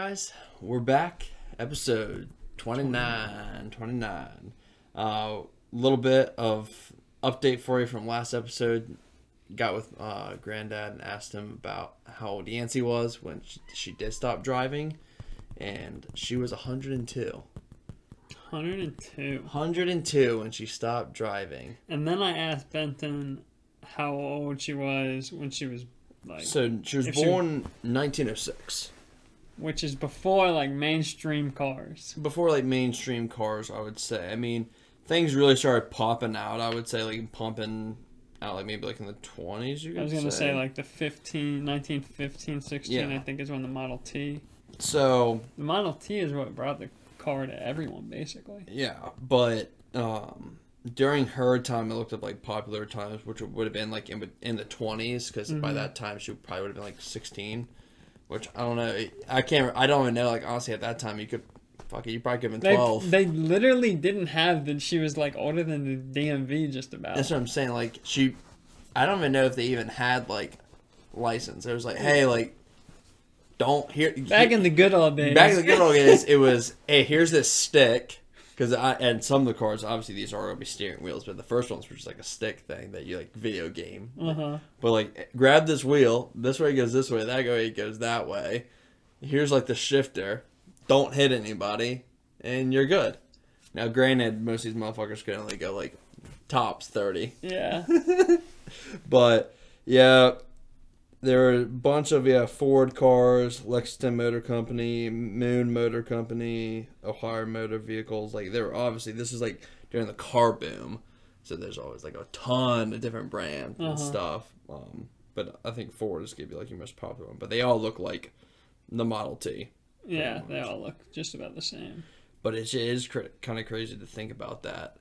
guys, we're back. Episode 29. Little bit of update for you from last episode. Got with Granddad and asked him about how old Yancey was when she did stop driving, and she was 102. 102. 102 when she stopped driving. And then I asked Benton how old she was when she was like. So she was born 1906. Which is before like mainstream cars. Before like mainstream cars, I would say. I mean, things really started popping out. I would say like pumping out like maybe like in the 20s. You could I was gonna say like the 1915, 16. Yeah. I think is when the Model T. So the Model T is what brought the car to everyone, basically. Yeah, but during her time, I looked up like popular times, which would have been like in the 20s, because by that time she probably would have been like 16. Which I don't know. I don't even know. Like honestly, at that time, you probably could have been 12. They literally didn't have that. She was like older than the DMV, just about. That's what I'm saying. Like I don't even know if they even had like license. It was like, hey, like don't here. Back in the good old days. Back in the good old days, it was, hey, here's this stick. And some of the cars, obviously these are going to be steering wheels, but the first ones were just like a stick thing that you like video game. Uh-huh. But like, grab this wheel, this way goes this way, that way goes that way. Here's like the shifter. Don't hit anybody, and you're good. Now, granted, most of these motherfuckers can only go like tops 30. Yeah. But yeah, there were a bunch of Ford cars, Lexington Motor Company, Moon Motor Company, Ohio Motor Vehicles. Like they were obviously, this is like during the car boom, so there's always like a ton of different brands and stuff. But I think Ford is gonna be like your most popular one. But they all look like the Model T. Yeah, they all look just about the same. But it is kind of crazy to think about that.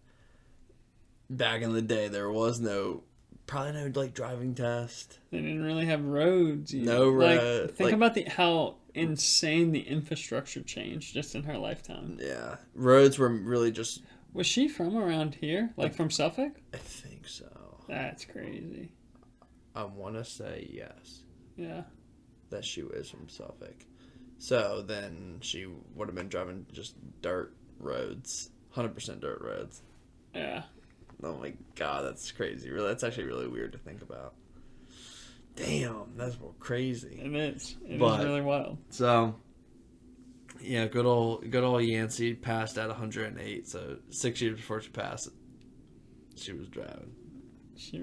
Back in the day, there was probably no like driving test. They didn't really have roads. No road. Think about how insane the infrastructure changed just in her lifetime. Yeah, roads were really just. Was she from around here, like from Suffolk? I think so. That's crazy. I want to say yes. Yeah. That she was from Suffolk. So then she would have been driving just dirt roads, 100% dirt roads. Yeah. Oh my god, that's crazy. Really, that's actually really weird to think about. Damn, that's crazy. It is. It is really wild. So, yeah, good old Yancey passed at 108. So 6 years before she passed, she was driving. She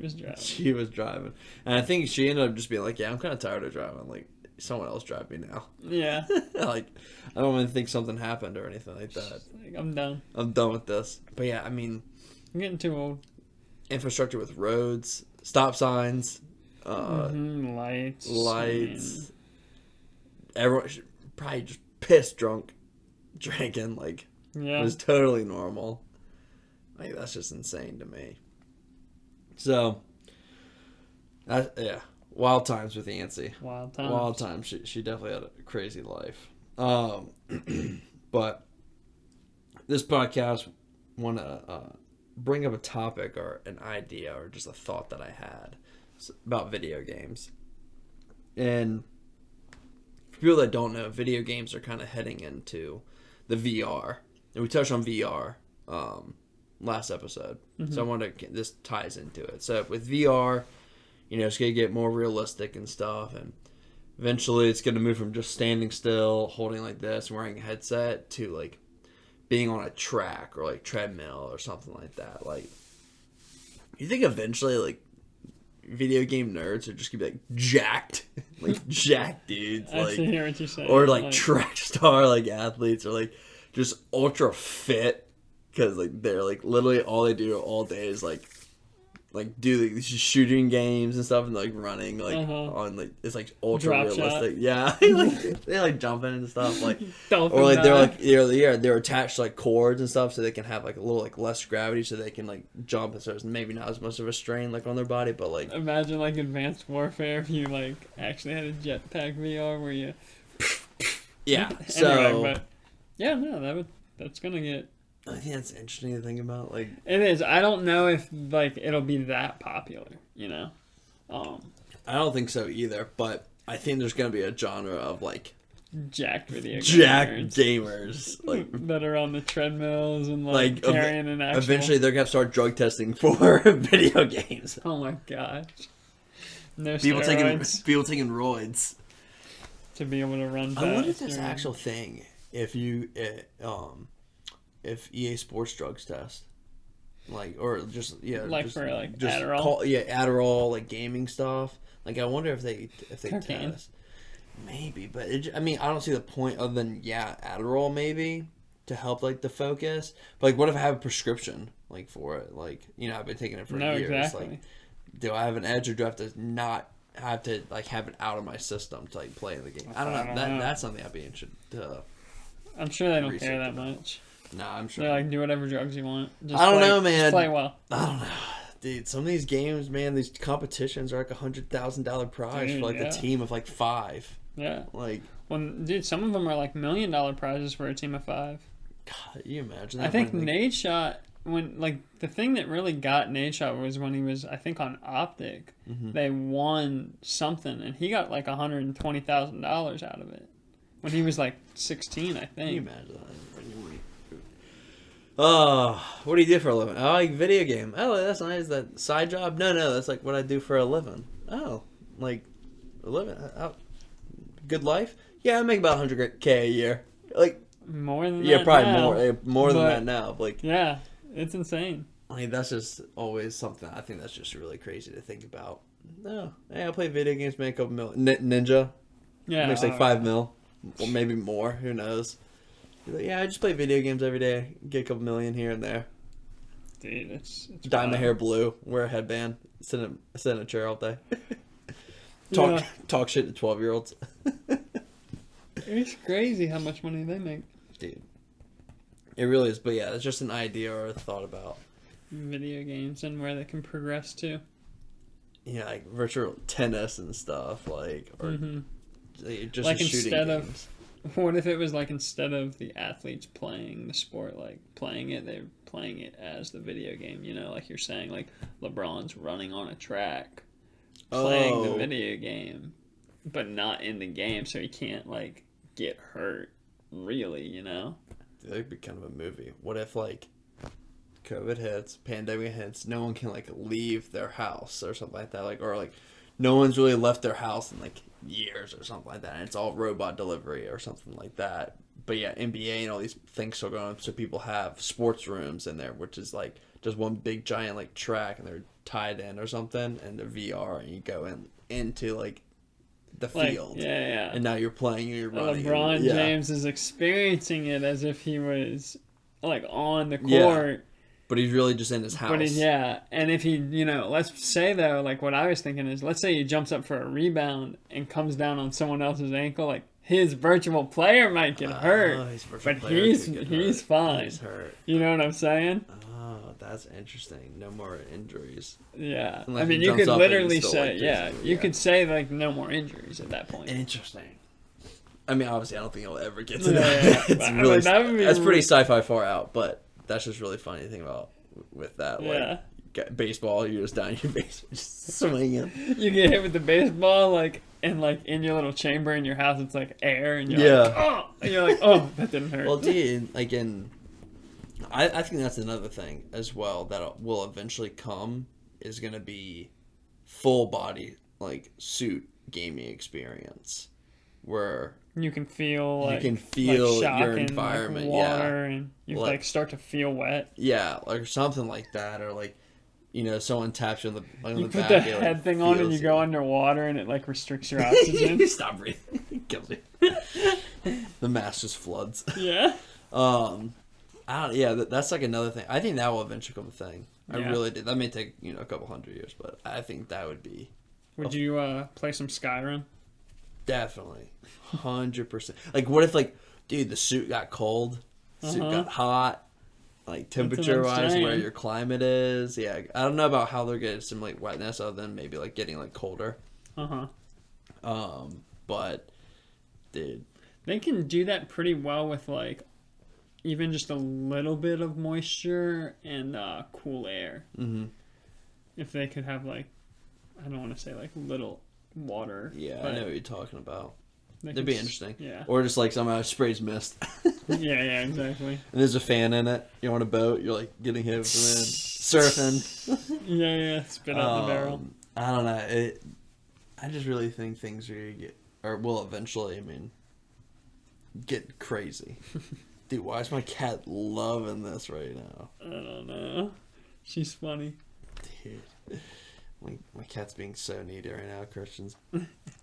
was driving, and I think she ended up just being like, "Yeah, I'm kind of tired of driving. Like, someone else drive me now." Yeah. Like, I don't even think something happened or anything like that. Like, I'm done. I'm done with this. But yeah, I mean, I'm getting too old. Infrastructure with roads, stop signs, lights. Everyone probably just pissed drunk, drinking. Like, yeah. It was totally normal. Like, that's just insane to me. So, wild times with Yancey. Wild times. She definitely had a crazy life. But this podcast want to bring up a topic or an idea or just a thought that I had about video games. And for people that don't know, video games are kind of heading into the VR. And we touched on VR last episode. So I wanted to, this ties into it. So with VR, it's going to get more realistic and stuff. And eventually it's going to move from just standing still, holding like this, wearing a headset, to like being on a track or like treadmill or something like that. Like, you think eventually like video game nerds are just gonna be like jacked, like jacked dudes, I like, hear what you're saying. or like track star like athletes, or like just ultra fit, because like they're like literally all they do all day is like do these shooting games and stuff, and like running like on like it's like ultra Drop realistic. shot. Yeah, like they like jumping and stuff, like Dolphin or like dive. they're attached to like cords and stuff, so they can have like a little like less gravity, so they can like jump, and so it's maybe not as much of a strain like on their body, but like imagine like Advanced Warfare if you like actually had a jetpack VR where you yeah. Anyway, but yeah, no, that's gonna get. I think that's interesting to think about. Like, it is. I don't know if like it'll be that popular. I don't think so either. But I think there's gonna be a genre of like jacked video gamers like that are on the treadmills and like carrying an actual... Eventually, they're gonna start drug testing for video games. Oh my gosh! No people steroids. taking roids to be able to run fast. I wonder if that's an actual thing. If EA Sports drugs test, like, or just like just, for like just Adderall, Adderall, like gaming stuff. Like, I wonder if they Cocaine. test. Maybe, but I mean, I don't see the point other than Adderall maybe to help like the focus. But like, what if I have a prescription like for it? Like, I've been taking it for years. Exactly. Like, do I have an edge or do I have to not have to like have it out of my system to like play the game? I don't know. That's something I'd be interested to. I'm sure they don't care that much. No, I'm sure. They're like, do whatever drugs you want. Just I don't know, man. Just play well. I don't know. Dude, some of these games, man, these competitions are like $100,000 prize for like a team of like 5. Yeah. Like, dude, some of them are like $1 million prizes for a team of 5. God, you imagine that? I think Nade Shot, when like the thing that really got Nade Shot was when he was, I think, on Optic. Mm-hmm. They won something, and he got like $120,000 out of it when he was like 16, I think. Can you imagine that? Oh, what do you do for a living? Oh, like video game. Oh, that's nice. That side job? No, that's like what I do for a living. Oh, like a living. Good life? Yeah, I make about $100K a year. Like more than that. Yeah, probably now. more than that now. Like, yeah, it's insane. I mean, that's just always something. I think that's just really crazy to think about. No, hey, I play video games, make a couple mil. Ninja, makes like 5 mil, or maybe more. Who knows? You're like, I just play video games every day. Get a couple million here and there. Dude, it's dye my hair blue. Wear a headband. Sit in a chair all day. Talk shit to 12-year-olds. It's crazy how much money they make. Dude. It really is. But yeah, it's just an idea or a thought about video games and where they can progress to. Yeah, like virtual tennis and stuff. Like, or just like shooting instead games. What if it was like instead of the athletes playing the sport, like playing it, they're playing it as the video game, like you're saying, like LeBron's running on a track, playing the video game, but not in the game, so he can't like get hurt, really, That'd be kind of a movie. What if like COVID hits, pandemic hits, no one can like leave their house or something like that, like, or like no one's really left their house in like years or something like that, and it's all robot delivery or something like that. But yeah, NBA and all these things still going on, so people have sports rooms in there, which is like just one big giant like track, and they're tied in or something, and the VR, and you go into like the field, and now you're playing, you're running. LeBron James is experiencing it as if he was like on the court. But he's really just in his house. And if he, let's say though, like what I was thinking is, let's say he jumps up for a rebound and comes down on someone else's ankle, like his virtual player might get hurt, but he's fine. He's hurt. You know what I'm saying? Oh, that's interesting. No more injuries. Yeah, Unless I mean, you could literally say, you could say like no more injuries at that point. Interesting. I mean, obviously, I don't think he'll ever get to that. It's really that's pretty sci-fi far out, but. That's just really funny to think about with that. Like baseball, you're just down your base, just swinging. You get hit with the baseball, like, and like in your little chamber in your house, it's like air, and you're like, oh, and you're like, oh, that didn't hurt. Well, dude, like I think that's another thing as well that will eventually come is gonna be full body like suit gaming experience where. You can feel like your environment, like water, and you like start to feel wet. Yeah, or something like that, or like, someone taps you on the back. You put the head thing on and you go underwater, and it like restricts your oxygen. You stop breathing, it kills you. The mask just floods. Yeah. That's like another thing. I think that will eventually become a thing. I really did. That may take a couple 100 years, but I think that would be. Would you play some Skyrim? Definitely, 100%. Like, what if, like, dude, the suit got cold, suit got hot, like temperature-wise, where your climate is. Yeah, I don't know about how they're going to simulate wetness, other than maybe like getting like colder. But, dude, they can do that pretty well with like even just a little bit of moisture and cool air. Mm-hmm. If they could have like, I don't want to say like little. Water. Yeah, I know what you're talking about. That'd be interesting. Yeah. Or just like somehow sprays mist. Yeah, exactly. And there's a fan in it. You're on a boat. You're like getting hit with the wind, surfing. Yeah. Spit out the barrel. I don't know. I just really think things are gonna will eventually. I mean, get crazy. Dude, why is my cat loving this right now? I don't know. She's funny. Dude, my cat's being so needy right now. Christian's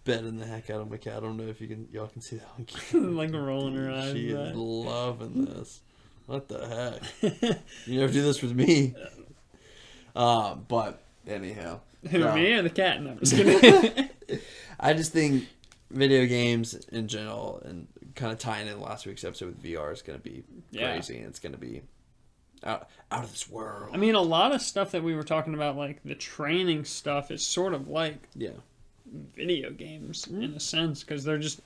betting the heck out of my cat. I don't know if y'all can see that one. Like rolling her eyes. She is loving this. What the heck? You never do this with me. But anyhow. Who, me or the cat? No, I'm just kidding. I just think video games in general, and kind of tying in last week's episode with VR, is going to be crazy, and it's going to be out of this world. I mean, a lot of stuff that we were talking about, like the training stuff, is sort of like video games in a sense, because they're just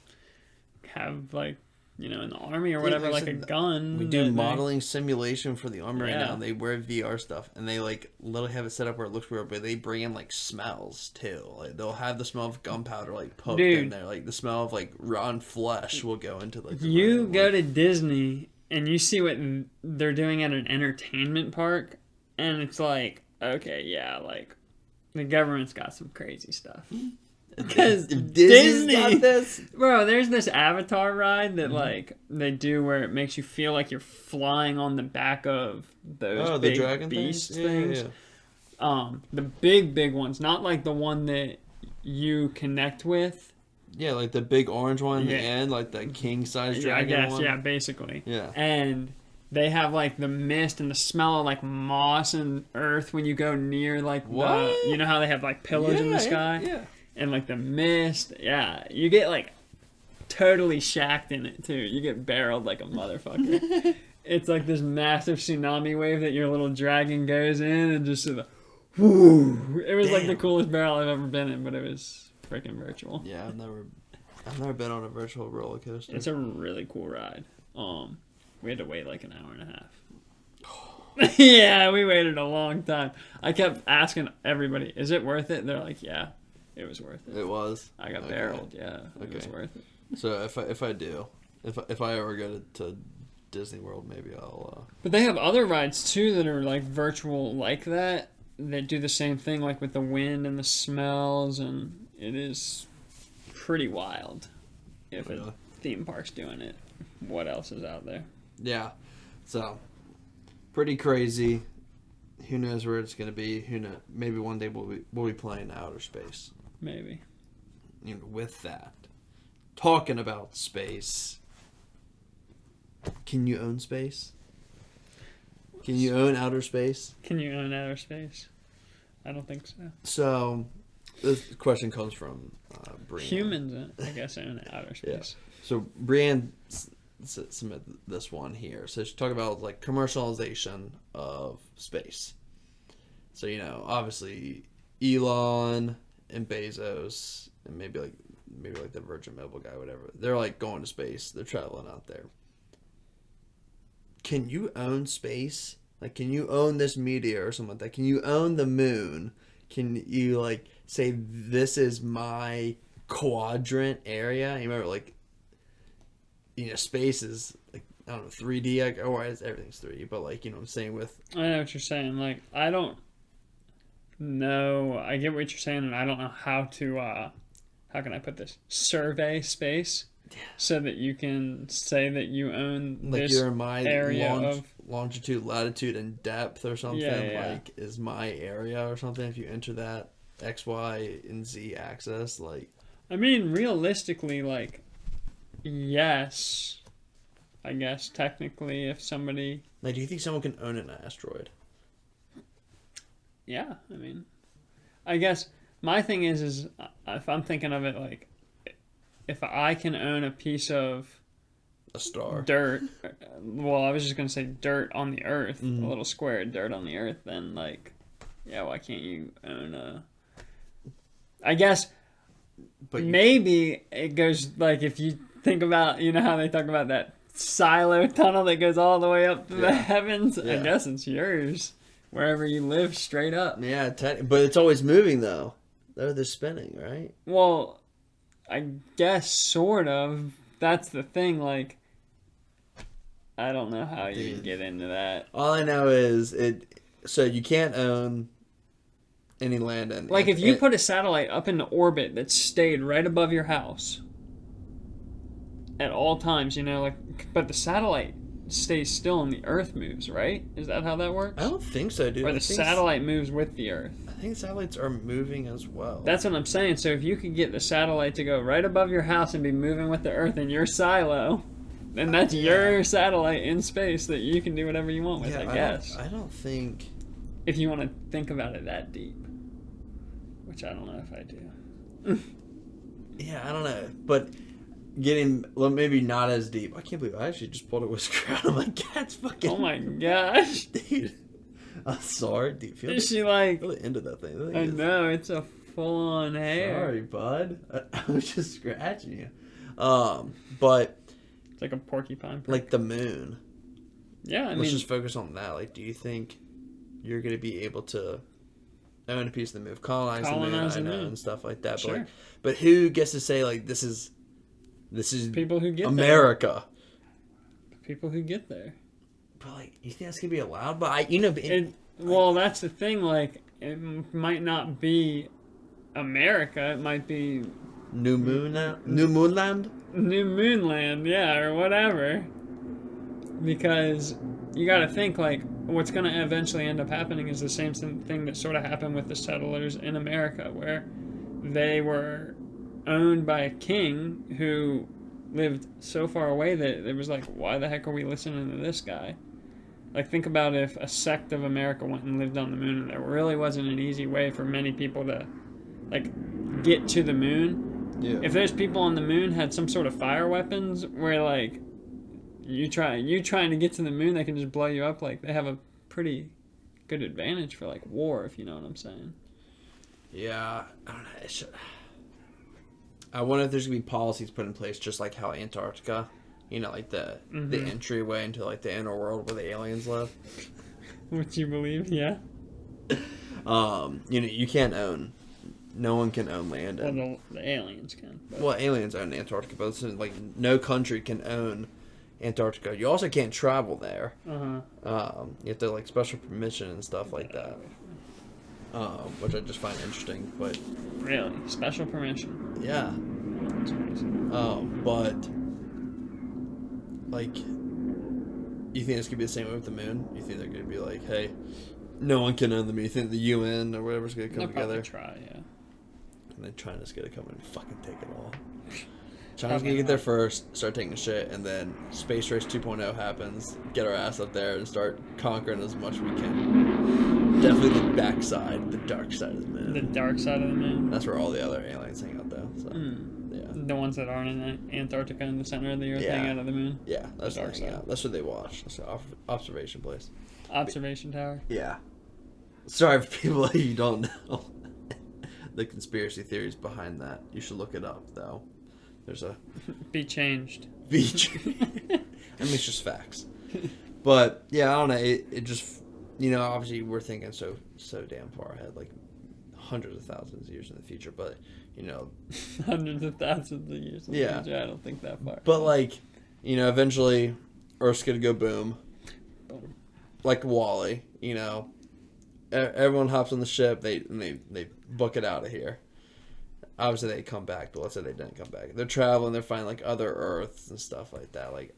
have like, you know, in the army or whatever, like a gun. We do modeling simulation for the army right now. Yeah. And they wear VR stuff, and they like literally have it set up where it looks weird, but they bring in like smells too. Like they'll have the smell of gunpowder like poked in there, like the smell of like rotten flesh will go into like. You go to Disney and you see what they're doing at an entertainment park, and it's like, okay, yeah, like the government's got some crazy stuff. Because Disney got this, bro. There's this Avatar ride that like they do where it makes you feel like you're flying on the back of those big dragon beast things. Yeah. The big ones, not like the one that you connect with. Yeah, like the big orange one in the end, like that king size dragon. I guess, one. yeah, basically. Yeah, and they have like the mist and the smell of like moss and earth when you go near like you know how they have like pillars in the sky. Yeah. And, like, the mist, you get, like, totally shacked in it, too. You get barreled like a motherfucker. It's like this massive tsunami wave that your little dragon goes in and just whoo. It was, like, the coolest barrel I've ever been in, but it was freaking virtual. Yeah, I've never been on a virtual roller coaster. It's a really cool ride. We had to wait, like, an hour and a half. Yeah, we waited a long time. I kept asking everybody, is it worth it? And they're like, yeah. It was worth it. It was. I got barreled. Yeah, it was worth it. So if I ever go to Disney World, maybe I'll. But they have other rides too that are like virtual, like that. They do the same thing, like with the wind and the smells, and it is pretty wild. If a theme park's doing it, what else is out there? Yeah, so pretty crazy. Who knows where it's going to be? Who knows? Maybe one day we'll be playing outer space. Maybe. You know, with that, talking about space, can you own space? Can you own outer space? Can you own outer space? I don't think so. So, this question comes from Brienne. Humans, I guess, own outer space. Yeah. So, Brienne submit this one here. So, she's talking about like commercialization of space. So, you know, obviously Elon and Bezos and maybe like the Virgin Mobile guy, whatever. They're like going to space. They're traveling out there. Can you own space? Like, can you own this meteor or something like that? Can you own the moon? Can you like say this is my quadrant area? You remember like, you know, space is like, I don't know, 3D. Everything's 3D, but like, you know what I'm saying with. I know what you're saying. Like, I don't know. I get what you're saying, and I don't know how to, how can I put this? Survey space so that you can say that you own like this you're in my area longitude, latitude, and depth or something. Yeah. Like, is my area or something. If you enter that X, Y, and Z axis, like. I mean, realistically, like, yes, I guess technically, if somebody. Like, do you think someone can own an asteroid? Yeah, I mean, I guess my thing is if I'm thinking of it like, if I can own a piece of a star dirt, well, I was just gonna say dirt on the Earth, a little square of dirt on the Earth, then like, yeah, why can't you own a? I guess, but maybe it goes like if you think about, you know how they talk about that silo tunnel that goes all the way up to the heavens. Yeah. I guess it's yours. Wherever you live, straight up. Yeah, but it's always moving, though. They're spinning, right? Well, I guess sort of. That's the thing. Like, I don't know how you get into that. All I know is so you can't own any land in. Like, if you put a satellite up into orbit that stayed right above your house at all times, but the satellite stays still and the Earth moves, right? Is that how that works? I don't think so, dude. Or the satellite moves with the Earth? I think satellites are moving as well. That's what I'm saying. So if you could get the satellite to go right above your house and be moving with the Earth in your silo, then that's your satellite in space that you can do whatever you want with, I guess. I don't think... If you want to think about it that deep. Which I don't know if I do. Yeah, I don't know. But getting, well, maybe not as deep. I can't believe I actually just pulled a whisker out of my cat's fucking... Oh my gosh. Dude. I'm sorry. Do you feel Is she like... really into that thing? I know, it's a full-on hair. Sorry, bud. I was just scratching you. But... It's like a porcupine prick. Like the moon. Yeah, I mean... Let's just focus on that. Like, do you think you're going to be able to own a piece of the moon, colonize the moon, I know, and stuff like that. Sure. But who gets to say, like, this is people who get America? There. People who get there. But, like, you think that's going to be allowed? But, well, that's the thing. Like, it might not be America. It might be... New Moonland? New Moonland, yeah, or whatever. Because you got to think, like, what's going to eventually end up happening is the same thing that sort of happened with the settlers in America, where they were owned by a king who lived so far away that it was like, why the heck are we listening to this guy? Like, think about if a sect of America went and lived on the moon, and there really wasn't an easy way for many people to, like, get to the moon. Yeah. If those people on the moon had some sort of fire weapons where, like, you trying to get to the moon, they can just blow you up. Like, they have a pretty good advantage for, like, war, if you know what I'm saying. Yeah, I don't know. I wonder if there's gonna be policies put in place, just like how Antarctica, like the entryway into, like, the inner world where the aliens live. Which you believe, yeah. You can't own. No one can own land. Well, the aliens can. But... Well, aliens own Antarctica, but it's like no country can own Antarctica. You also can't travel there. You have to, like, special permission and stuff like that. Which I just find interesting, but... Really? Special permission? Yeah. That's crazy. But... Like... You think it's going to be the same way with the moon? You think they're going to be like, hey, no one can own the moon? You think the UN or whatever's going to come together? They'll probably try, yeah. And then China's going to come and fucking take it all. China's going to get there first, start taking shit, and then Space Race 2.0 happens, get our ass up there, and start conquering as much as we can. Definitely the backside, the dark side of the moon. The dark side of the moon? That's where all the other aliens hang out, though. So, yeah. The ones that aren't in Antarctica in the center of the Earth hang out of the moon? Yeah, that's the dark side. That's what they watch. That's the observation place. Observation tower? Yeah. Sorry for people that you don't know the conspiracy theories behind that. You should look it up, though. There's a... Be changed. I mean, it's just facts. But, yeah, I don't know. It just... obviously we're thinking so damn far ahead, like hundreds of thousands of years in the future, but, Hundreds of thousands of years in the future, I don't think that far. But, like, eventually Earth's gonna go boom. Boom. Like Wall-E, Everyone hops on the ship, they book it out of here. Obviously they come back, but let's say they didn't come back. They're traveling, they're finding, like, other Earths and stuff like that. Like,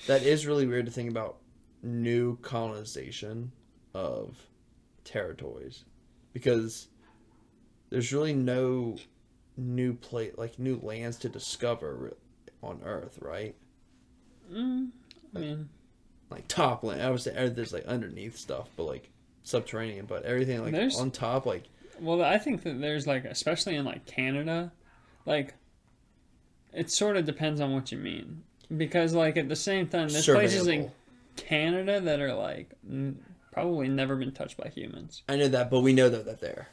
that is really weird to think about new colonization of territories, because there's really no new new lands to discover on Earth, right? I mean, like top land. I would say there's, like, underneath stuff, but, like, subterranean, but everything, like, on top, like... Well, I think that there's, like, especially in, like, Canada, like, it sort of depends on what you mean. Because, like, at the same time, there's places in Canada that are, like, probably never been touched by humans. I know that, but we know that they're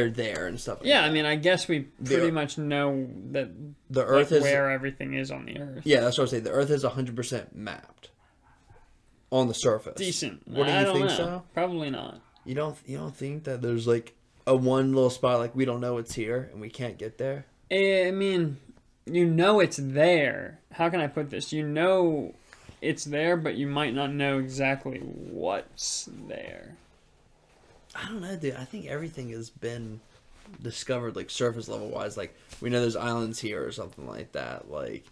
there and stuff like that. I mean, I guess we pretty much know that the Earth is where everything is on the Earth. Yeah, that's what I'm saying. The Earth is 100% mapped on the surface. Decent. What do you think so? Probably not. You don't think that there's, like, a one little spot, like, we don't know it's here and we can't get there? I mean, you know it's there. How can I put this? You know it's there, but you might not know exactly what's there. I don't know, dude. I think everything has been discovered, like, surface level wise. Like, we know there's islands here or something like that. Like,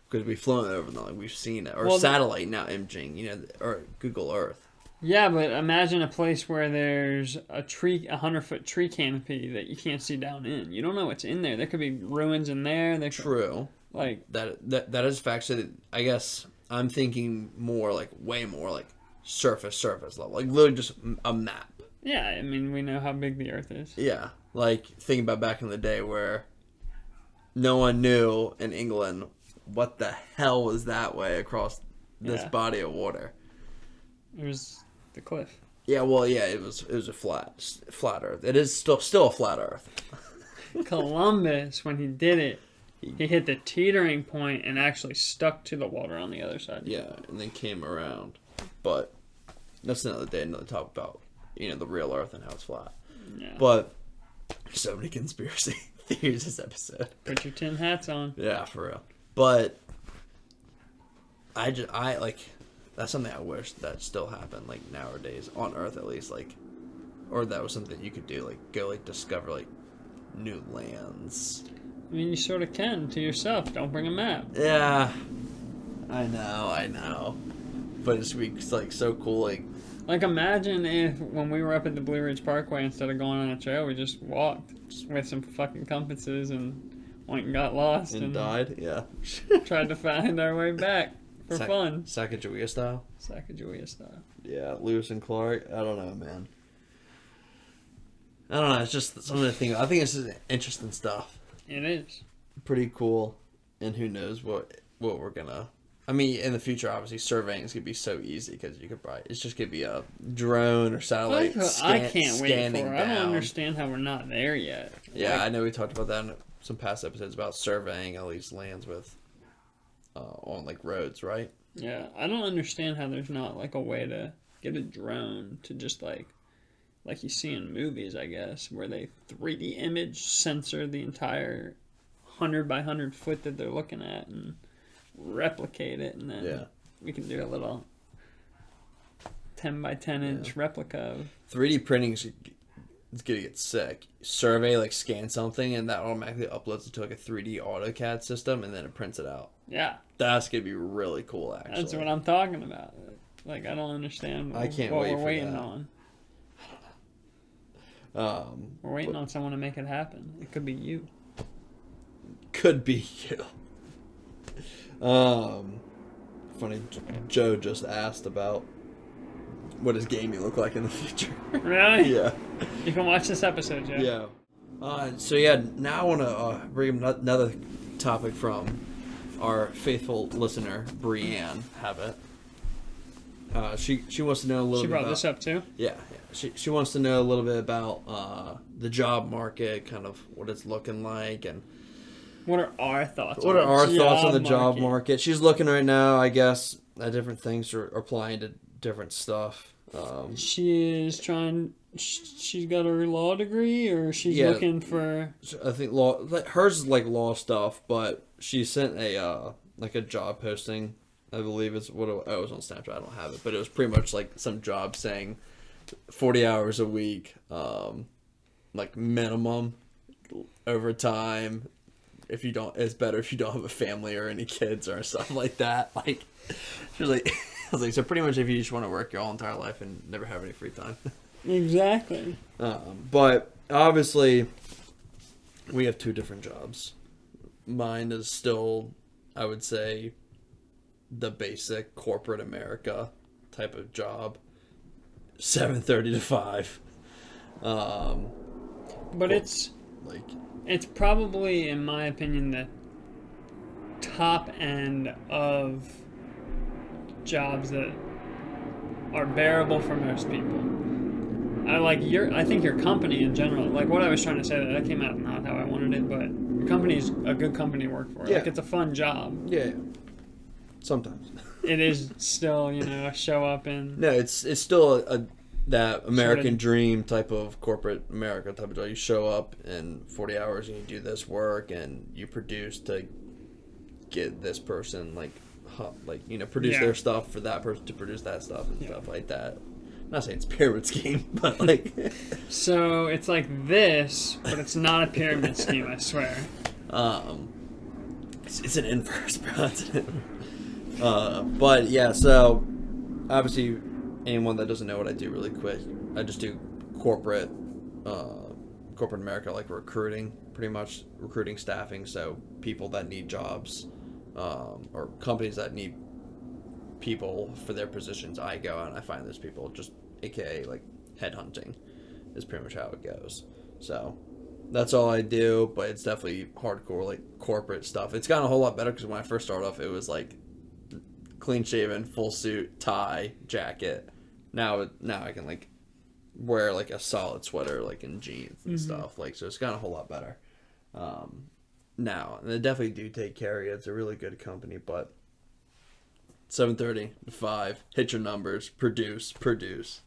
because we've flown over them, like, we've seen it. Or satellite now imaging, you know, or Google Earth. Yeah, but imagine a place where there's a 100-foot tree canopy that you can't see down in. You don't know what's in there. There could be ruins in there. True. Like that is fact. So I guess I'm thinking more like way more like surface level, like literally just a map. Yeah, I mean we know how big the Earth is. Yeah, like thinking about back in the day where no one knew in England what the hell was that way across this body of water. It was the cliff. Yeah, well, yeah, it was a flat Earth. It is still a flat Earth. Columbus, when he did it, he hit the teetering point and actually stuck to the water on the other side. Yeah, and then came around. But that's another day, another talk about, you know, the real Earth and how it's flat. Yeah. But so many conspiracy theories this episode. Put your tin hats on. Yeah, for real. But I like, that's something I wish that still happened, like, nowadays, on Earth at least, like, or that was something you could do, like, go, like, discover, like, new lands. I mean, you sort of can to yourself. Don't bring a map. Yeah, I know. But it's like so cool, like imagine if when we were up at the Blue Ridge Parkway, instead of going on a trail, we just walked with some fucking compasses and went and got lost and died. Yeah, tried to find our way back for fun. Sacagawea style. Sacagawea style. Yeah, Lewis and Clark. I don't know, man. I don't know. It's just some of the things. I think it's just interesting stuff. It is pretty cool, and who knows what we're gonna. I mean, in the future, obviously, surveying is gonna be so easy because you could probably it's just gonna be a drone or satellite. I can't wait for it. Down. I don't understand how we're not there yet. Yeah, I know we talked about that in some past episodes about surveying all these lands with on like roads, right? Yeah, I don't understand how there's not like a way to get a drone to just like you see in movies, I guess, where they 3D image sensor the entire 100 by 100 foot that they're looking at and replicate it, and then we can do a little 10 by 10 inch replica of 3D printing is gonna get sick. Survey, like, scan something and that automatically uploads it to like a 3D AutoCAD system and then it prints it out. Yeah, that's gonna be really cool. Actually, that's what I'm talking about. Like, I don't understand I can't what wait we're for waiting that. on. We're waiting on someone to make it happen. It could be you. Could be you. Funny, Joe just asked about what does gaming look like in the future. Really? Yeah. You can watch this episode, Joe. Yeah. So yeah, now I want to bring another topic from our faithful listener, Brianne Habit. She wants to know a little bit. She brought about, this up too? Yeah. She wants to know a little bit about the job market, kind of what it's looking like, and what are our thoughts? What are our thoughts on the job market? She's looking right now, I guess, at different things or applying to different stuff. She is trying. She's got her law degree, or she's looking for. I think law. Hers is like law stuff, but she sent a like a job posting. I believe it's what it was on Snapchat. I don't have it, but it was pretty much like some job saying 40 hours a week, like minimum overtime. If you don't, it's better if you don't have a family or any kids or something like that. Like, she was like, I was like, so pretty much if you just want to work your whole entire life and never have any free time. Exactly. But obviously, we have two different jobs. Mine is still, I would say, the basic corporate America type of job. 7:30 to 5. But it's like, it's probably, in my opinion, the top end of jobs that are bearable for most people. I think your company in general, like what I was trying to say, that came out not how I wanted it, but your company's a good company to work for. Yeah. Like, it's a fun job. Yeah. Sometimes. It is still, show up and... No, it's still that American dream type of corporate America type of job. You show up in 40 hours and you do this work and you produce to get this person produce their stuff for that person to produce that stuff and stuff like that. I'm not saying it's a pyramid scheme, but like so it's like this, but it's not a pyramid scheme, I swear. It's an inverse, bro. But yeah, so obviously anyone that doesn't know what I do really quick, I just do corporate America, like recruiting, pretty much recruiting, staffing. So people that need jobs, or companies that need people for their positions, I go out and I find those people, just aka like headhunting is pretty much how it goes. So that's all I do, but it's definitely hardcore like corporate stuff. It's gotten a whole lot better because when I first started off, it was like clean shaven, full suit, tie, jacket. Now I can like wear like a solid sweater, like in jeans and stuff. Like, so it's gotten a whole lot better. Now, and they definitely do take care of you. It's a really good company, but 7:30 to 5, hit your numbers, produce. Produce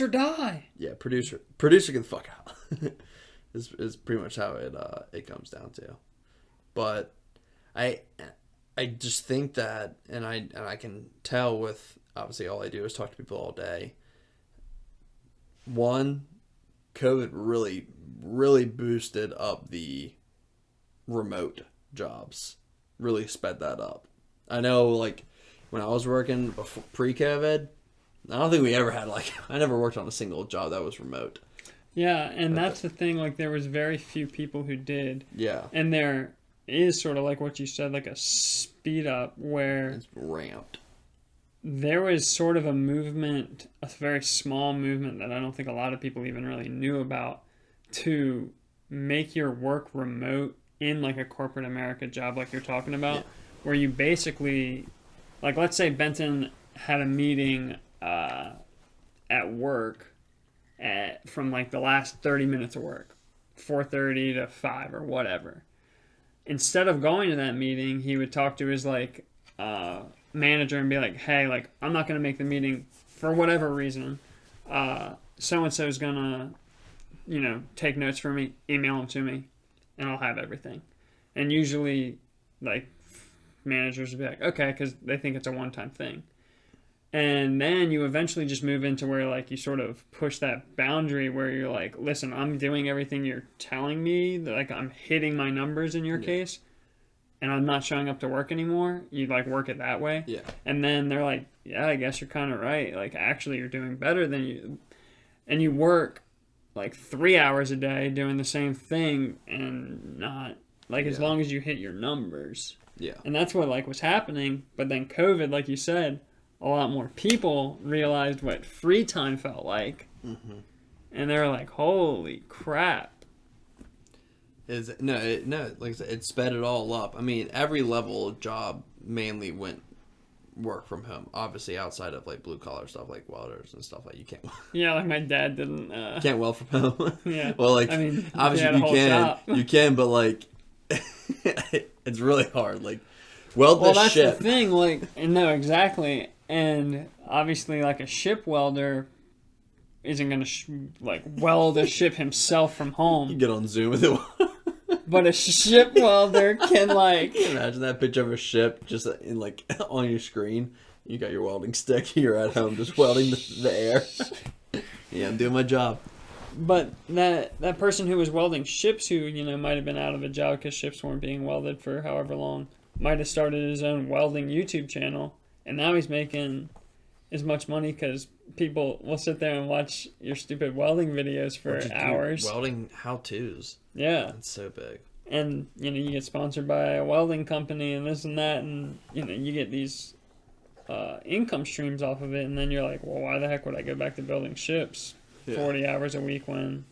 or die. Yeah, producer get the fuck out. is pretty much how it comes down to. But I just think that, and I can tell with, obviously all I do is talk to people all day. One, COVID really boosted up the remote jobs. Really sped that up. I know, like, when I was working pre-COVID, I don't think we ever had, like, I never worked on a single job that was remote. Yeah, and that's the thing, like, there was very few people who did. Yeah. And there is sort of like what you said, like a speed up where it's ramped. There was sort of a movement, a very small movement that I don't think a lot of people even really knew about, to make your work remote in like a corporate America job like you're talking about, where you basically, like, let's say Benton had a meeting at work from like the last 30 minutes of work, 4:30 to 5 or whatever. Instead of going to that meeting, he would talk to his like manager and be like, hey, like, I'm not going to make the meeting for whatever reason. So-and-so is going to, take notes for me, email them to me, and I'll have everything. And usually, like, managers would be like, okay, because they think it's a one-time thing. And then you eventually just move into where, like, you sort of push that boundary where you're like, listen, I'm doing everything you're telling me, like, I'm hitting my numbers in your case, and I'm not showing up to work anymore. You, like, work it that way. Yeah. And then they're like, yeah, I guess you're kind of right. Like, actually, you're doing better than you. And you work, like, 3 hours a day doing the same thing and not, like, as long as you hit your numbers. Yeah. And that's what, like, was happening. But then COVID, like you said, a lot more people realized what free time felt like. Mm-hmm. And they were like, holy crap. Like I said, it sped it all up. I mean, every level job mainly went work from home. Obviously, outside of like blue collar stuff like welders and stuff like you can't. Yeah, like my dad didn't. Can't weld from home. Yeah. Well, like, I mean, obviously you can, but like, it's really hard. Like, weld this ship. Well, that's the thing. Like, no, exactly. And obviously, like, a ship welder isn't going to weld a ship himself from home. You get on Zoom with it. But a ship welder can, like... Can you imagine that picture of a ship just in, like, on your screen? You got your welding stick. You're at home just welding the air. Yeah, I'm doing my job. But that person who was welding ships, who, might have been out of a job because ships weren't being welded for however long, might have started his own welding YouTube channel. And now he's making as much money because people will sit there and watch your stupid welding videos for hours. Welding how-tos. Yeah. That's so big. And, you get sponsored by a welding company and this and that, and, you get these income streams off of it, and then you're like, well, why the heck would I go back to building ships 40 hours a week when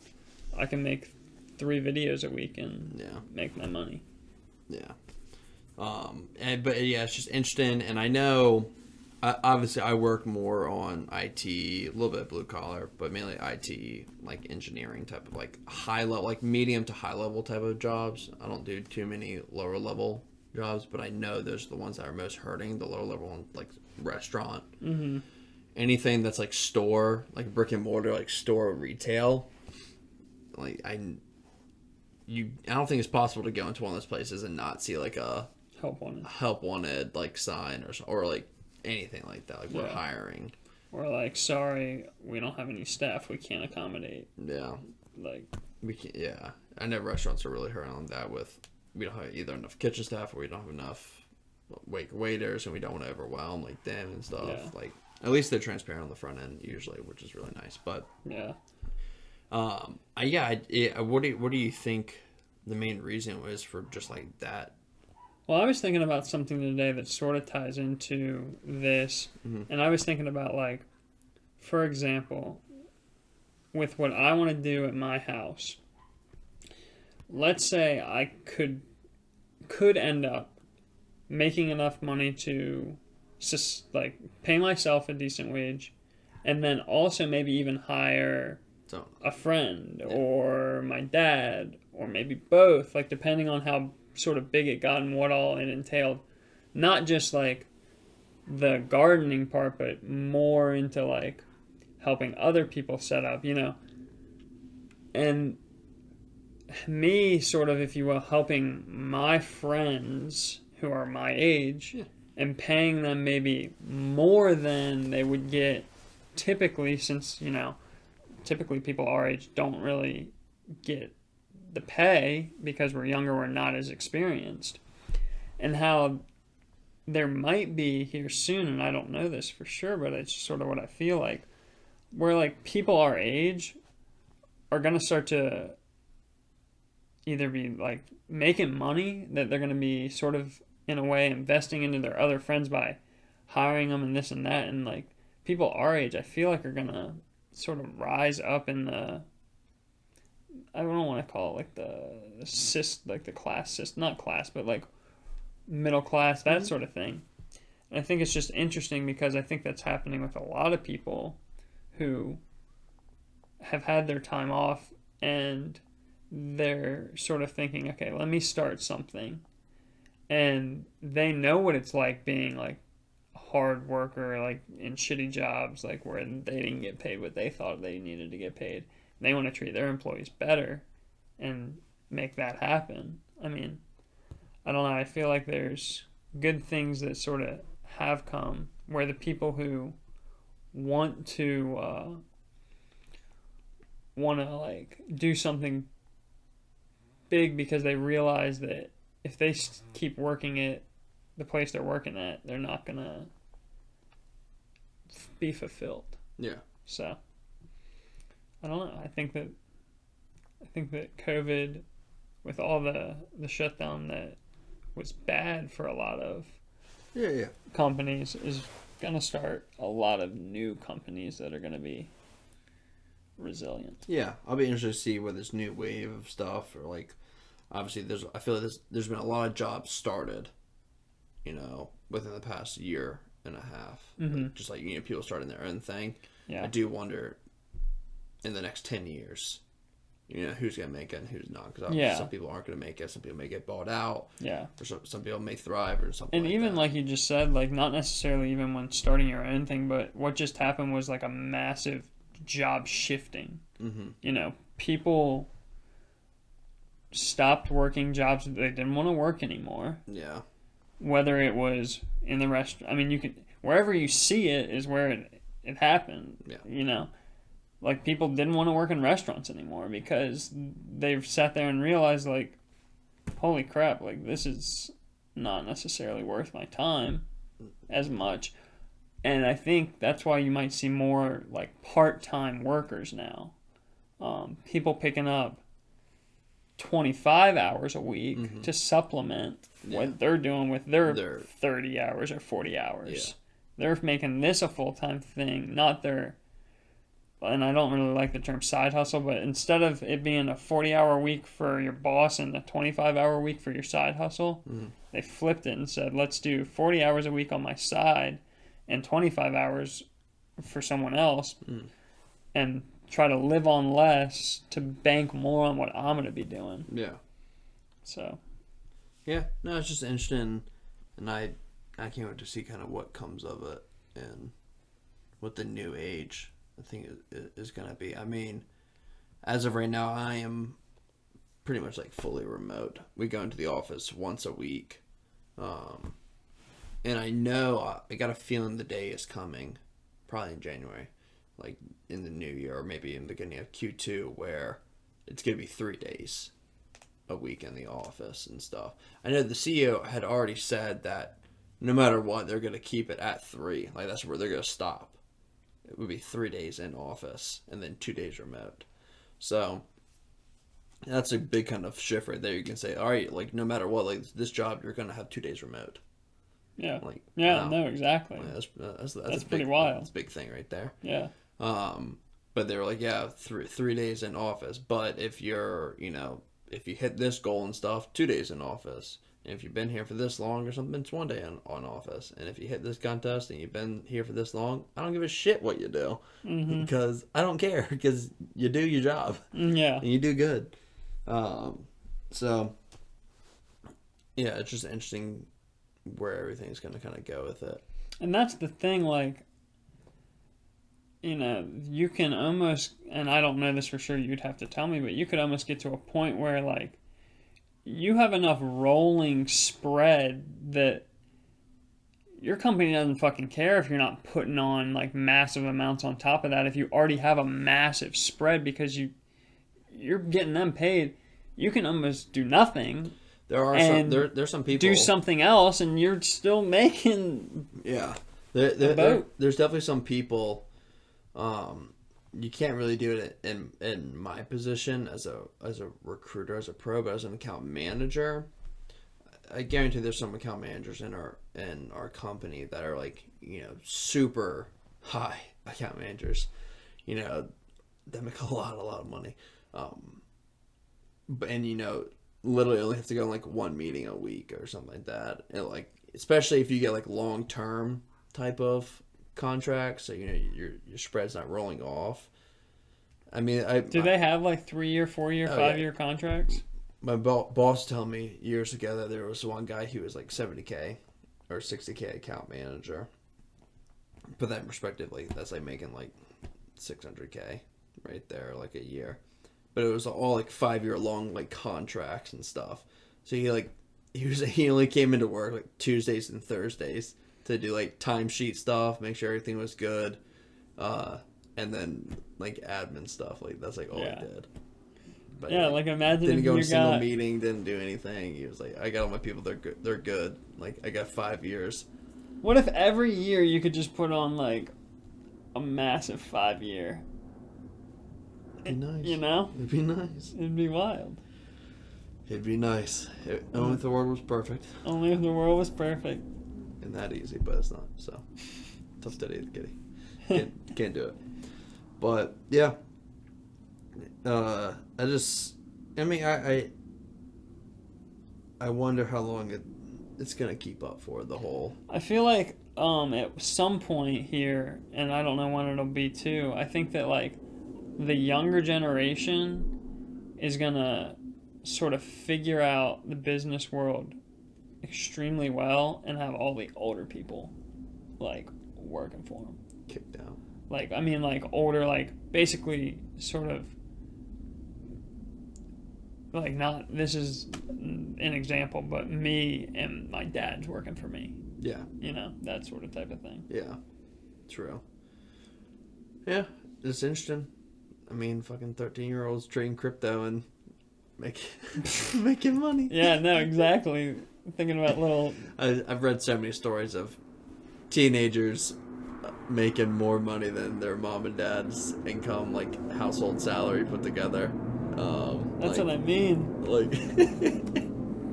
I can make 3 videos a week and make my money? Yeah. But yeah, it's just interesting, and I know, obviously I work more on IT, a little bit of blue collar, but mainly IT, like engineering type of like high level, like medium to high level type of jobs. I don't do too many lower level jobs, but I know those are the ones that are most hurting, the lower level ones, like restaurant. Mm-hmm. anything that's like store, like brick and mortar, like store retail. Like I don't think it's possible to go into one of those places and not see like a help wanted like sign or like anything like that. Like we're hiring. Or like, sorry, we don't have any staff. We can't accommodate. Yeah. Like we can't. Yeah, I know restaurants are really hurting on that. With we don't have either enough kitchen staff or we don't have enough waiters, and we don't want to overwhelm like them and stuff. Yeah. Like at least they're transparent on the front end usually, which is really nice. But yeah. What do you think the main reason was for just like that? Well, I was thinking about something today that sort of ties into this, and I was thinking about, like, for example, with what I want to do at my house, let's say I could end up making enough money to like pay myself a decent wage, and then also maybe even hire a friend or my dad or maybe both, like depending on how sort of big it got and what all it entailed. Not just like the gardening part, but more into like helping other people set up, you know. And me sort of, if you will, helping my friends who are my age and paying them maybe more than they would get typically, since, you know, typically people our age don't really get the pay because we're younger, we're not as experienced. And how there might be here soon, and I don't know this for sure, but it's sort of what I feel like, where like people our age are going to start to either be like making money that they're going to be sort of in a way investing into their other friends by hiring them and this and that. And like people our age, I feel like are going to sort of rise up in the, I don't want to call it like the class system, not class, but like middle class, that sort of thing. And I think it's just interesting because I think that's happening with a lot of people who have had their time off and they're sort of thinking, okay, let me start something. And they know what it's like being like a hard worker, like in shitty jobs, like where they didn't get paid what they thought they needed to get paid. They want to treat their employees better and make that happen. I mean, I don't know. I feel like there's good things that sort of have come where the people who want to like do something big because they realize that if they keep working at the place they're working at, they're not gonna be fulfilled. Yeah. So I don't know. I think that COVID, with all the shutdown that was bad for a lot of companies, is gonna start a lot of new companies that are gonna be resilient. Yeah, I'll be interested to see where this new wave of stuff, or like, obviously I feel like there's been a lot of jobs started, you know, within the past year and a half. Mm-hmm. Just like, you know, people starting their own thing. Yeah. I do wonder in the next 10 years, you know, who's going to make it and who's not. Because some people aren't going to make it. Some people may get bought out. Yeah. Or some people may thrive or something. And like even that. like you just said, like not necessarily even when starting your own thing, but what just happened was like a massive job shifting. Mm-hmm. You know, people stopped working jobs that they didn't want to work anymore. Yeah. Whether it was in the restaurant, I mean, you can, wherever you see it is where it happened. Yeah. You know, like people didn't want to work in restaurants anymore because they've sat there and realized, like, holy crap, like this is not necessarily worth my time as much. And I think that's why you might see more like part-time workers now. People picking up 25 hours a week to supplement what they're doing with their 30 hours or 40 hours. Yeah. They're making this a full-time thing, not their, and I don't really like the term side hustle, but instead of it being a 40-hour week for your boss and a 25-hour week for your side hustle, they flipped it and said, let's do 40 hours a week on my side and 25 hours for someone else, and try to live on less to bank more on what I'm going to be doing. Yeah. So. Yeah. No, it's just interesting, and I can't wait to see kind of what comes of it, and what the new age I think is going to be. I mean, as of right now, I am pretty much like fully remote. We go into the office once a week. And I know I got a feeling the day is coming, probably in January, like in the new year, or maybe in the beginning of Q2, where it's going to be 3 days a week in the office and stuff. I know the CEO had already said that no matter what, they're going to keep it at 3. Like, that's where they're going to stop. It would be 3 days in office and then 2 days remote. So that's a big kind of shift right there. You can say, all right, like, no matter what, like, this job, you're going to have 2 days remote. Yeah. Like, yeah, wow. no, exactly. Like, that's pretty wild. That's a big thing right there. Yeah. But they were like, yeah, 3 days in office. But if you're, if you hit this goal and stuff, 2 days in office. And if you've been here for this long or something, it's 1 day on office. And if you hit this contest and you've been here for this long, I don't give a shit what you do. Mm-hmm. Because I don't care. Because you do your job. Yeah. And you do good. So, yeah, it's just interesting where everything's going to kind of go with it. And that's the thing, like, you can almost, and I don't know this for sure, you'd have to tell me, but you could almost get to a point where, like, you have enough rolling spread that your company doesn't fucking care if you're not putting on, like, massive amounts on top of that. If you already have a massive spread because you're getting them paid, you can almost do nothing. There's some people do something else, and you're still making. Yeah, there's definitely some people. You can't really do it in my position as a recruiter, as a pro, but as an account manager, I guarantee there's some account managers in our company that are like super high account managers. They make a lot of money. And literally only have to go on like one meeting a week or something like that. And like, especially if you get like long term type of contracts, so your spread's not rolling off. I mean, do they have like 3-year, 4-year, 5-year contracts? My boss told me years ago that there was one guy who was like 70K or 60K account manager. Put that in perspective, like that's like making like 600K right there, like a year. But it was all like 5-year long like contracts and stuff. So he only came into work like Tuesdays and Thursdays to do like timesheet stuff, make sure everything was good, and then like admin stuff. Like that's like all he did. But yeah, like imagine didn't if go you to a single meeting, didn't do anything. He was like, I got all my people, they're good. Like I got 5 years. What if every year you could just put on like a massive 5-year? It'd be nice. It'd be nice. It'd be wild. It'd be nice. Only if the world was perfect. Only if the world was perfect. And that easy, but it's not. So tough to kitty. Can't do it. But yeah. I wonder how long it's gonna keep up for the whole. I feel like at some point here, and I don't know when it'll be too, I think that like the younger generation is gonna sort of figure out the business world extremely well and have all the older people like working for them. Kicked out. Like, I mean, like older, like basically sort of like not, this is an example, but me and my dad's working for me. Yeah. That sort of type of thing. Yeah. True. Yeah. It's interesting. I mean, fucking 13-year-olds trading crypto and making money. Yeah, no, exactly. Thinking about little... I've read so many stories of teenagers making more money than their mom and dad's income, like household salary put together. That's what I mean. Like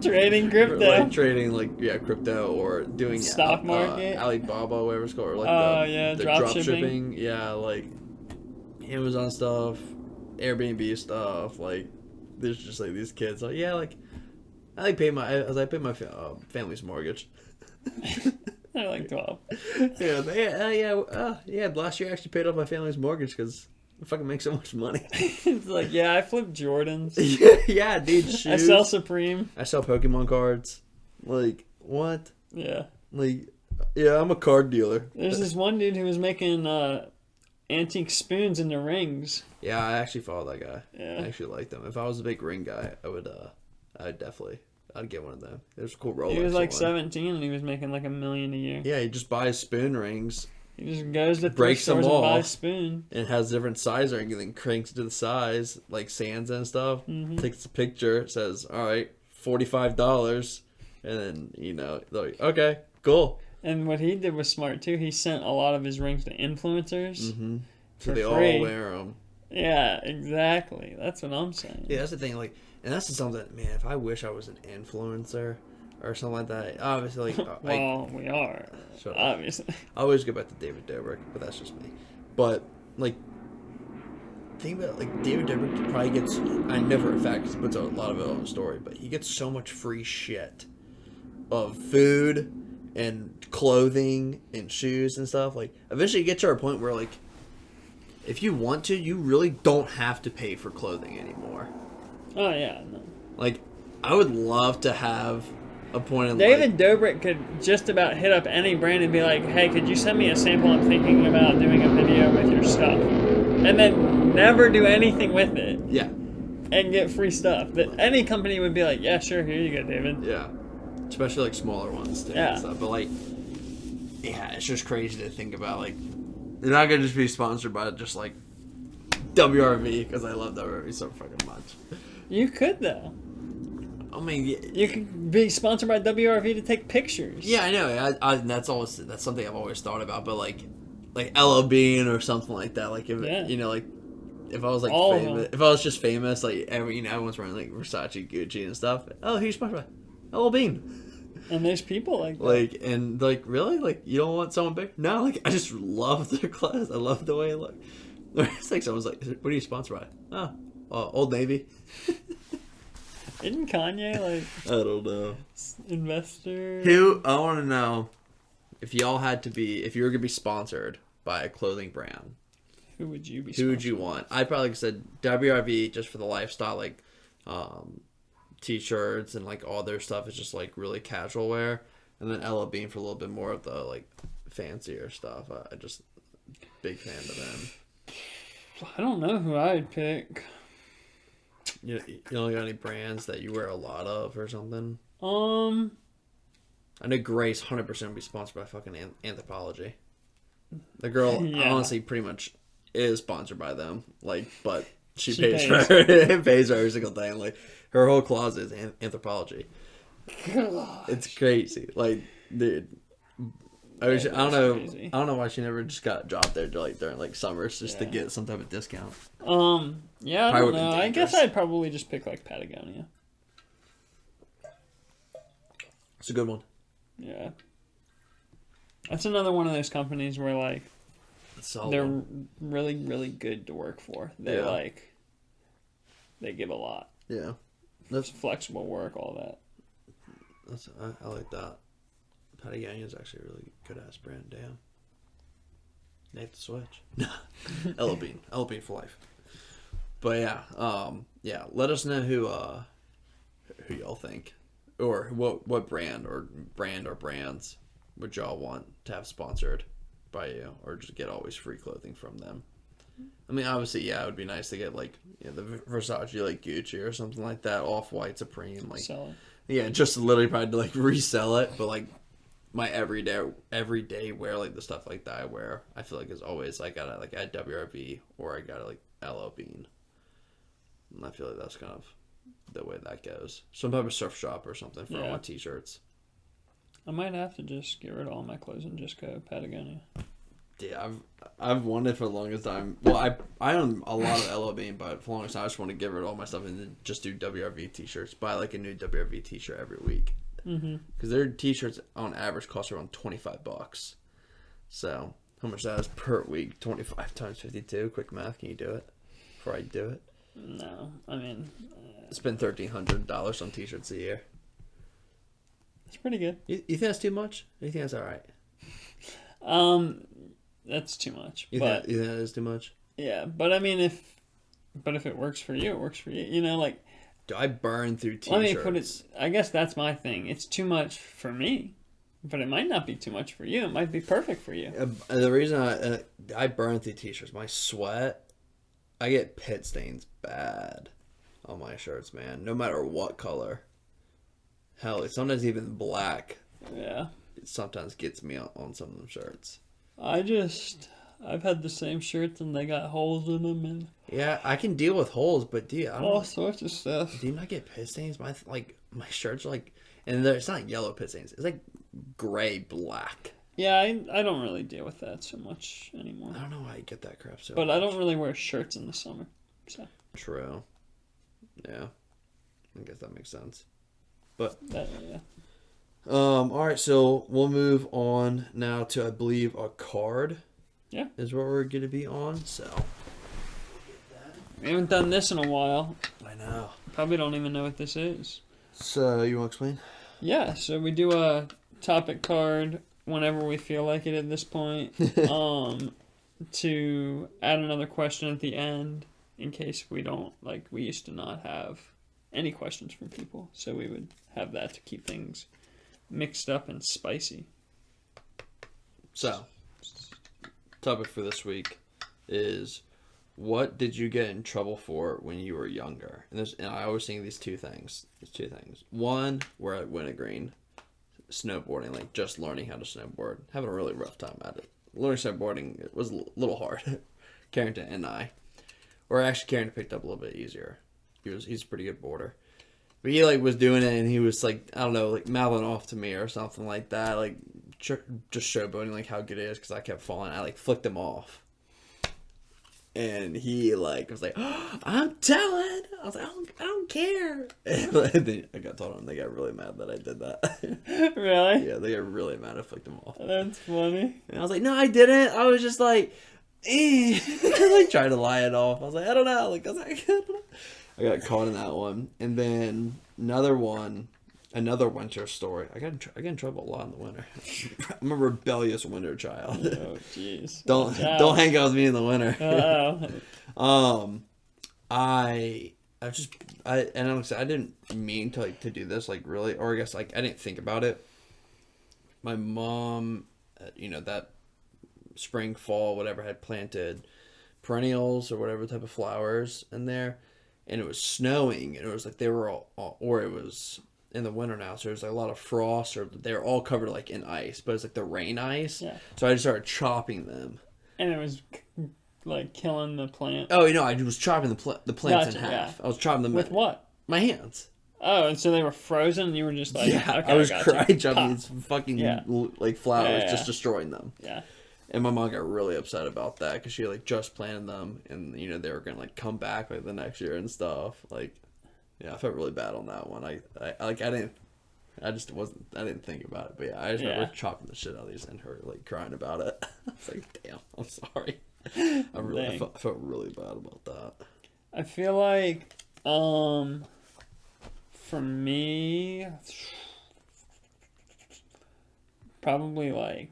trading crypto. Like trading crypto or doing stock market. Alibaba, whatever it's called, or like the drop shipping. Yeah, like Amazon stuff, Airbnb stuff. Like there's just like these kids like I pay my family's mortgage. They're like 12. Yeah. Last year I actually paid off my family's mortgage because I fucking make so much money. It's like, yeah, I flip Jordans. Yeah, dude. Shoes. I sell Supreme. I sell Pokemon cards. Like what? Yeah. Like Yeah, I'm a card dealer. There's this one dude who was making antique spoons into rings. Yeah, I actually follow that guy. Yeah. I actually like them. If I was a big ring guy, I'd get one of them. There's a cool Rolex. He was like one. 17 and he was making like $1 million a year. Yeah, he just buys spoon rings. He just goes to breaks thrift them stores and off. buys spoon. And has different size rings and then cranks to the size, like sands and stuff. Mm-hmm. Takes a picture, says, all right, $45. And then, they're like, okay, cool. And what he did was smart too. He sent a lot of his rings to influencers. Mm-hmm. So for they free. all wear them. Yeah, exactly. That's what I'm saying. Yeah, that's the thing. Like, and that's something, man, if I wish I was an influencer or something like that, obviously, like, Well, we are. Obviously. I always go back to David Dobrik, but that's just me. But, like, think about, like, David Dobrik probably gets, I know for a fact, because he puts a lot of it on the story, but he gets so much free shit of food and clothing and shoes and stuff. Like, eventually you get to a point where, like, if you want to, you really don't have to pay for clothing anymore. Oh, yeah. No. Like, I would love to have a point in David Dobrik could just about hit up any brand and be like, hey, could you send me a sample? I'm thinking about doing a video with your stuff. And then never do anything with it. Yeah. And get free stuff. That any company would be like, yeah, sure, here you go, David. Yeah. Especially, like, smaller ones, too. Yeah. And stuff. But, like, yeah, it's just crazy to think about, like, they're not going to just be sponsored by just, like, WRV, because I love WRV so fucking much. You could, though. I mean, You could be sponsored by WRV to take pictures. yeah, I know. That's something I've always thought about. But like LL Bean or something like that. Like if like if I was like famous, if I was just famous, like everyone's wearing like Versace, Gucci, and stuff. Oh, who's sponsored by LL Bean? And there's people like that. Like and like really like you don't want someone big? No, like I just love their clothes. I love the way it looks. It's like someone's like, "What are you sponsored by?" Oh, Old Navy. Isn't Kanye like I don't know. investor? I want to know if you were gonna be sponsored by a clothing brand. Who would you be? Who would you want? I probably said WRV just for the lifestyle, like t-shirts and like all their stuff is just like really casual wear, and then LL Bean for a little bit more of the like fancier stuff. I just big fan of them. I don't know who I'd pick. You don't got any brands that you wear a lot of or something? I know Grace 100% would be sponsored by fucking Anthropology. The girl honestly pretty much is sponsored by them. Like, but she pays for pays for every single thing. Like, her whole closet is Anthropology. Gosh. It's crazy. Like, dude. I don't know why she never just got a job there during like summers just to get some type of discount. Yeah, I don't know. I guess I'd probably just pick like Patagonia. It's a good one. Yeah. That's another one of those companies where like they're really, really good to work for. They they give a lot. Yeah. That's flexible work, all that. I like that. Patagonia is actually a really good ass brand. Damn. They have to switch. LL Bean for life. But yeah. Let us know who y'all think, or what brand or brands would y'all want to have sponsored by you, or just get always free clothing from them. I mean, obviously, it would be nice to get like the Versace, like Gucci or something like that, Off-White, Supreme, like Sell it. Yeah, just literally probably to like resell it, but like. My everyday wear, like the stuff like that I wear, I feel like is always I got it like at WRV or I got it like LL Bean, and I feel like that's kind of the way that goes. Some type of surf shop or something for all my t-shirts. I might have to just get rid of all my clothes and just go Patagonia. Yeah, I've wanted for the longest time. Well, I own a lot of LL Bean, but for the longest time I just want to get rid of all my stuff and then just do WRV t-shirts. Buy like a new WRV t-shirt every week. Because their t-shirts on average cost around $25. So how much that is per week? 25 times 52. Quick math. Can you do it? Before I do it. No, I mean, spend $1,300 on t-shirts a year. It's pretty good. You think that's too much? Or you think that's all right? That's too much. You think that is too much? Yeah, but I mean, if it works for you, it works for you. You know, like. Do I burn through t-shirts? Let me put it. I guess that's my thing. It's too much for me, But it might not be too much for you. It might be perfect for you. The reason I burn through t-shirts, my sweat, I get pit stains bad on my shirts, man. No matter what color. Hell, sometimes even black. Yeah. It sometimes gets me on some of them shirts. I've had the same shirts and they got holes in them and Yeah, I can deal with holes, but all sorts of stuff. Do you not get pit stains? My shirts are like, and it's not yellow pit stains. It's like gray, black. Yeah, I don't really deal with that so much anymore. I don't know why I get that crap so But much. I don't really wear shirts in the summer. So. True. Yeah. I guess that makes sense. But yeah. all right, so we'll move on now to, I believe, a card. Yeah. Is what we're going to be on, so. We haven't done this in a while. I know. Probably don't even know what this is. So, you want to explain? Yeah, so we do a topic card whenever we feel like it at this point. To add another question at the end in case we don't, like, we used to not have any questions from people. So we would have that to keep things mixed up and spicy. So, topic for this week is, what did you get in trouble for when you were younger? And I always think these two things. One, we're at Wintergreen, snowboarding, like just learning how to snowboard, having a really rough time at it. Learning snowboarding, it was a little hard. Carrington and I, or actually Carrington picked up a little bit easier. He's a pretty good boarder, but he like was doing it and he was like, I don't know, like mouthing off to me or something like that, like just showboating like how good it is because I kept falling. I like flicked him off. And he like was like, oh, I'm telling. I was like, I don't care. And then I got told him. They got really mad that I did that. Really? Yeah, they got really mad. I flicked him off. That's funny. And I was like, no, I didn't. I was just like, like trying to lie it off. I was like, I don't know. Like, I don't know. I got caught in that one. And then another winter story. I get in trouble a lot in the winter. I'm a rebellious winter child. Oh, jeez. Don't hang out with me in the winter. Uh-oh. I didn't mean to do this like really, or I guess like I didn't think about it. My mom, that spring, fall, whatever, had planted perennials or whatever type of flowers in there, and it was snowing, and it was like they were all or it was in the winter now, so there's like a lot of frost, or they're all covered like in ice, but it's like the rain ice. Yeah. So I just started chopping them. And it was like killing the plant. Oh, I was chopping the plants in half. Yeah. I was chopping them with what? My hands. Oh, and so they were frozen, and you were just like, yeah, okay, I was chopping these fucking like flowers, just destroying them. Yeah. And my mom got really upset about that because she like just planted them, and they were gonna like come back like the next year and stuff. Like, yeah, I felt really bad on that one. I didn't think about it, but yeah, I just remember chopping the shit out of these and her like crying about it. I was like, damn, I'm sorry. I felt really bad about that. I feel like, for me, probably like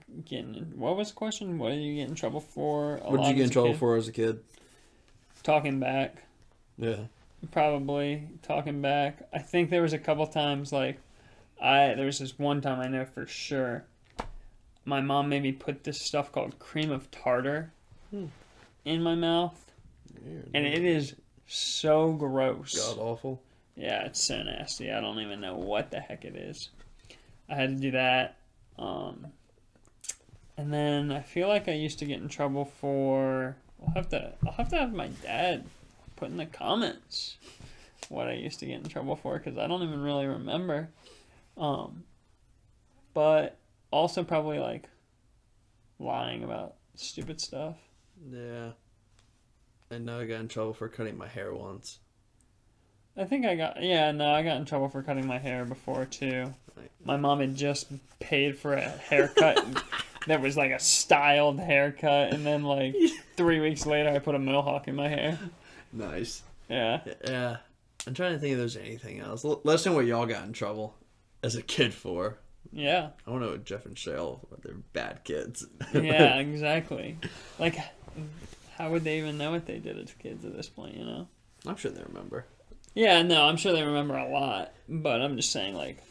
what was the question? What did you get in trouble for? What did you get in trouble for as a kid? Talking back. Yeah. Probably talking back. I think there was a couple times there was this one time I know for sure. My mom made me put this stuff called cream of tartar in my mouth. Weird. And it is so gross. God awful. Yeah, it's so nasty. I don't even know what the heck it is. I had to do that. And then I feel like I used to get in trouble for. I'll have to have my dad put in the comments what I used to get in trouble for because I don't even really remember. But also probably like lying about stupid stuff. Yeah. I know I got in trouble for cutting my hair once. I think I got in trouble for cutting my hair before too. My mom had just paid for a haircut that was like a styled haircut, and then like 3 weeks later I put a mohawk in my hair. Nice. Yeah. Yeah. I'm trying to think if there's anything else. Let us know what y'all got in trouble as a kid for. Yeah. I want to know what Jeff and Cheryl, they're bad kids. Yeah, exactly. Like, how would they even know what they did as kids at this point, I'm sure they remember. Yeah, no, I'm sure they remember a lot, but I'm just saying, like,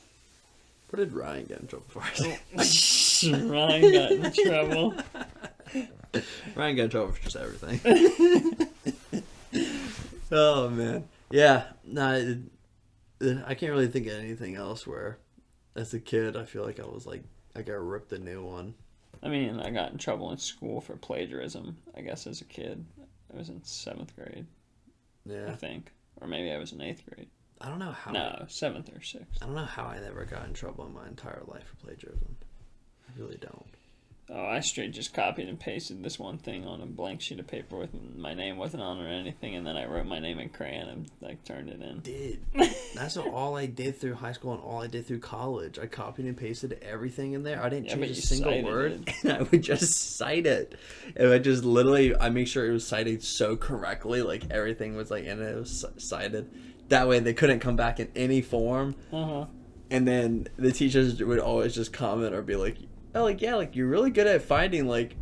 What did Ryan get in trouble for? Ryan got in trouble. Ryan got in trouble for just everything. Oh, man. Yeah. No, I can't really think of anything else where, as a kid, I feel like I got ripped a new one. I mean, I got in trouble in school for plagiarism, I guess, as a kid. I was in 7th grade, Yeah. I think. Or maybe I was in 8th grade. I don't know how. No, 7th or 6th. I don't know how I never got in trouble in my entire life for plagiarism. I really don't. Oh, I straight just copied and pasted this one thing on a blank sheet of paper with my name wasn't on or anything, and then I wrote my name in crayon and like turned it in. That's all I did through high school and all I did through college. I copied and pasted everything in there. I didn't change a single word, and I would just cite it. And I just literally, I make sure it was cited so correctly, like everything was like in it was cited. That way they couldn't come back in any form. And then the teachers would always just comment or be like, oh, like, yeah, like, you're really good at finding, like,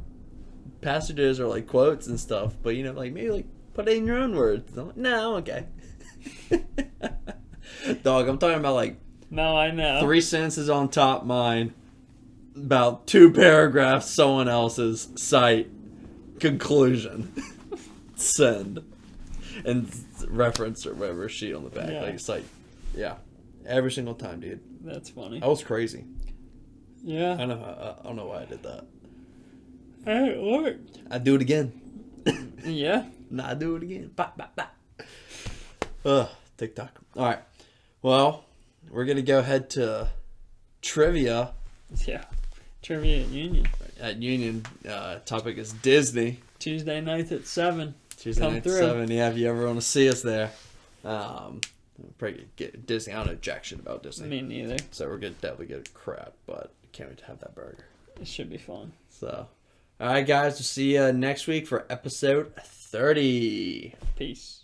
passages or, like, quotes and stuff. But, you know, like, maybe, like, put it in your own words. I'm like, no, okay. Dog, I'm talking about, like... No, I know. 3 sentences on top mine. About 2 paragraphs someone else's. Cite. Conclusion. Send. And reference or whatever sheet on the back. Yeah. Like, cite. Yeah. Every single time, dude. That's funny. That was crazy. Yeah. I don't know why I did that. Hey, it worked. I'd do it again. Yeah. Nah, I'd do it again. Bah, bah, bah. Ugh, TikTok. All right. Well, we're going to go ahead to trivia. Yeah. Trivia at Union. At Union, topic is Disney. Tuesday nights at 7. Tuesday Come night through. at 7. Yeah, if you ever want to see us there. Probably get Disney. I don't know jack shit about Disney. Me neither. So we're going to definitely get crap, but can't wait to have that burger. It should be fun. So, all right, guys. We'll see you next week for episode 30. Peace.